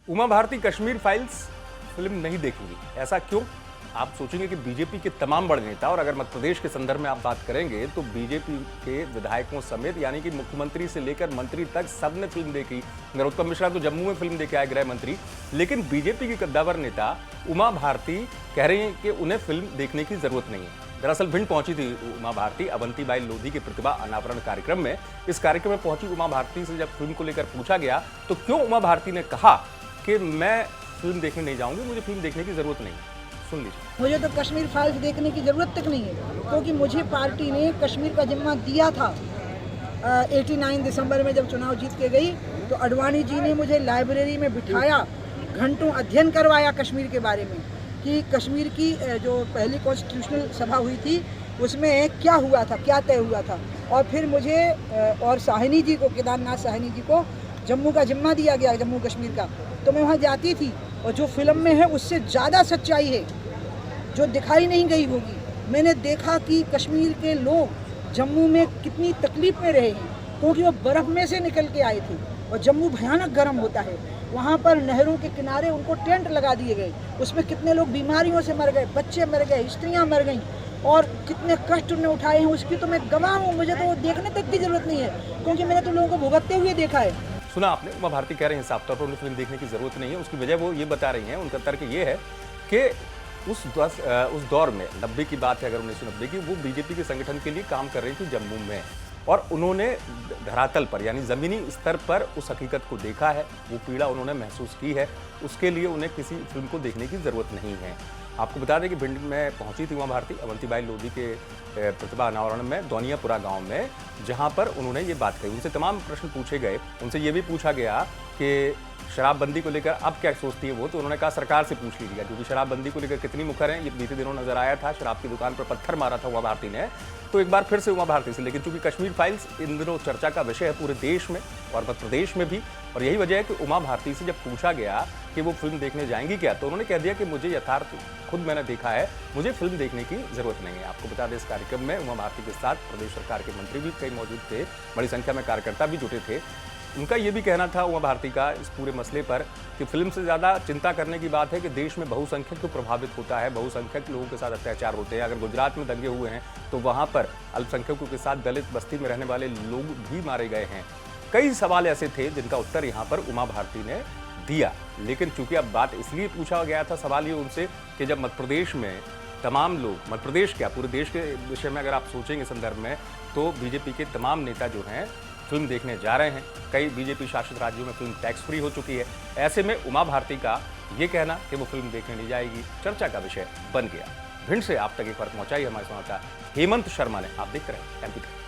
Uma Bharti Kashmir files film नहीं देखेंगी, ऐसा क्यों? आप सोचेंगे कि बीजेपी के तमाम बड़े नेता, और अगर मध्य प्रदेश के संदर्भ में आप बात करेंगे तो बीजेपी के विधायकों समेत यानी कि मुख्यमंत्री से लेकर मंत्री तक सबने फिल्म देखी। नरोत्तम मिश्रा तो जम्मू में फिल्म देखे आए, गृह मंत्री। लेकिन बीजेपी की कद्दावर नेता उमा भारती कह रही हैं कि उन्हें फिल्म देखने की जरूरत नहीं है। दरअसल भिंड पहुंची थी उमा भारती अवंतीबाई लोधी के प्रतिभा अनावरण कार्यक्रम में। इस कार्यक्रम में पहुंची उमा भारती से जब फिल्म को लेकर पूछा गया तो क्यों उमा भारती ने कहा कि मैं फिल्म देखने नहीं जाऊंगी, मुझे फिल्म देखने की जरूरत नहीं है। सुन लीजिए। मुझे तो कश्मीर फाइल्स देखने की ज़रूरत तक नहीं है, क्योंकि मुझे पार्टी ने कश्मीर का जिम्मा दिया था। 89 दिसंबर में जब चुनाव जीत के गई तो अडवाणी जी ने मुझे लाइब्रेरी में बिठाया, घंटों अध्ययन करवाया कश्मीर के बारे में कि कश्मीर की जो पहली कॉन्स्टिट्यूशनल सभा हुई थी उसमें क्या हुआ था, क्या तय हुआ था। और फिर मुझे और साहनी जी को, केदारनाथ साहनी जी को जम्मू का जिम्मा दिया गया, जम्मू कश्मीर का। तो मैं वहाँ जाती थी और जो फिल्म में है उससे ज़्यादा सच्चाई है जो दिखाई नहीं गई होगी। मैंने देखा कि कश्मीर के लोग जम्मू में कितनी तकलीफ में रहे हैं, क्योंकि वो बर्फ़ में से निकल के आए थे और जम्मू भयानक गर्म होता है। वहाँ पर नहरों के किनारे उनको टेंट लगा दिए गए, उसमें कितने लोग बीमारियों से मर गए, बच्चे मर गए, स्त्रियाँ मर गईं, और कितने कष्ट उन्हें उठाए हैं उसकी तो मैं गवाह हूँ। मुझे तो देखने तक की ज़रूरत नहीं है, क्योंकि मैंने तो लोगों को भुगतते हुए देखा है। सुना आपने, उमा भारती कह रही हैं साफ तौर पर उन्हें फिल्म देखने की जरूरत नहीं है। उसकी वजह वो ये बता रही हैं, उनका तर्क ये है कि उस दौर में 90 की बात है, अगर 1990 की, वो बीजेपी के संगठन के लिए काम कर रही थी जम्मू में, और उन्होंने धरातल पर यानी जमीनी स्तर पर उस हकीकत को देखा है, वो पीड़ा उन्होंने महसूस की है। उसके लिए उन्हें किसी फिल्म को देखने की जरूरत नहीं है। आपको बता दें कि भिंड में पहुंची थी उमा भारती अवंतीबाई लोधी के प्रतिभा अनावरण में, दौनियापुरा गांव में, जहां पर उन्होंने ये बात कही। उनसे तमाम प्रश्न पूछे गए। उनसे ये भी पूछा गया कि शराबबंदी को लेकर अब क्या सोचती है वो, तो उन्होंने कहा सरकार से पूछ लीजिएगा, क्योंकि शराबबंदी को लेकर कितनी मुखर हैं। ये बीते दिनों नजर आया था, शराब की दुकान पर पत्थर मारा था उमा भारती ने। तो एक बार फिर से उमा भारती से, लेकिन चूंकि कश्मीर फाइल्स इन दिनों चर्चा का विषय है पूरे देश में और मध्य प्रदेश में भी, और यही वजह है कि उमा भारती से जब पूछा गया कि वो फिल्म देखने जाएंगी क्या, तो उन्होंने कह दिया कि मुझे यथार्थ खुद मैंने देखा है, मुझे फिल्म देखने की जरूरत नहीं है। आपको बता दें इस कार्यक्रम में उमा भारती के साथ प्रदेश सरकार के मंत्री भी कई मौजूद थे, बड़ी संख्या में कार्यकर्ता भी जुटे थे। उनका ये भी कहना था उमा भारती का इस पूरे मसले पर कि फिल्म से ज़्यादा चिंता करने की बात है कि देश में बहुसंख्यक तो प्रभावित होता है, बहुसंख्यक लोगों के साथ अत्याचार होते हैं। अगर गुजरात में दंगे हुए हैं तो वहाँ पर अल्पसंख्यकों के साथ दलित बस्ती में रहने वाले लोग भी मारे गए हैं। कई सवाल ऐसे थे जिनका उत्तर यहाँ पर उमा भारती ने दिया। लेकिन चूंकि अब बात इसलिए पूछा गया था, सवाल ये उनसे कि जब मध्य प्रदेश में तमाम लोग, मध्य प्रदेश क्या पूरे देश के विषय में अगर आप सोचेंगे संदर्भ में, तो बीजेपी के तमाम नेता जो हैं फिल्म देखने जा रहे हैं। कई बीजेपी शासित राज्यों में फिल्म टैक्स फ्री हो चुकी है। ऐसे में उमा भारती का ये कहना कि वो फिल्म देखने नहीं जाएगी चर्चा का विषय बन गया। भिंड से आप तक एक फर्क पहुंचाई हमारे संवाददाता हेमंत शर्मा ने। आप देखते रहे एमपी तक।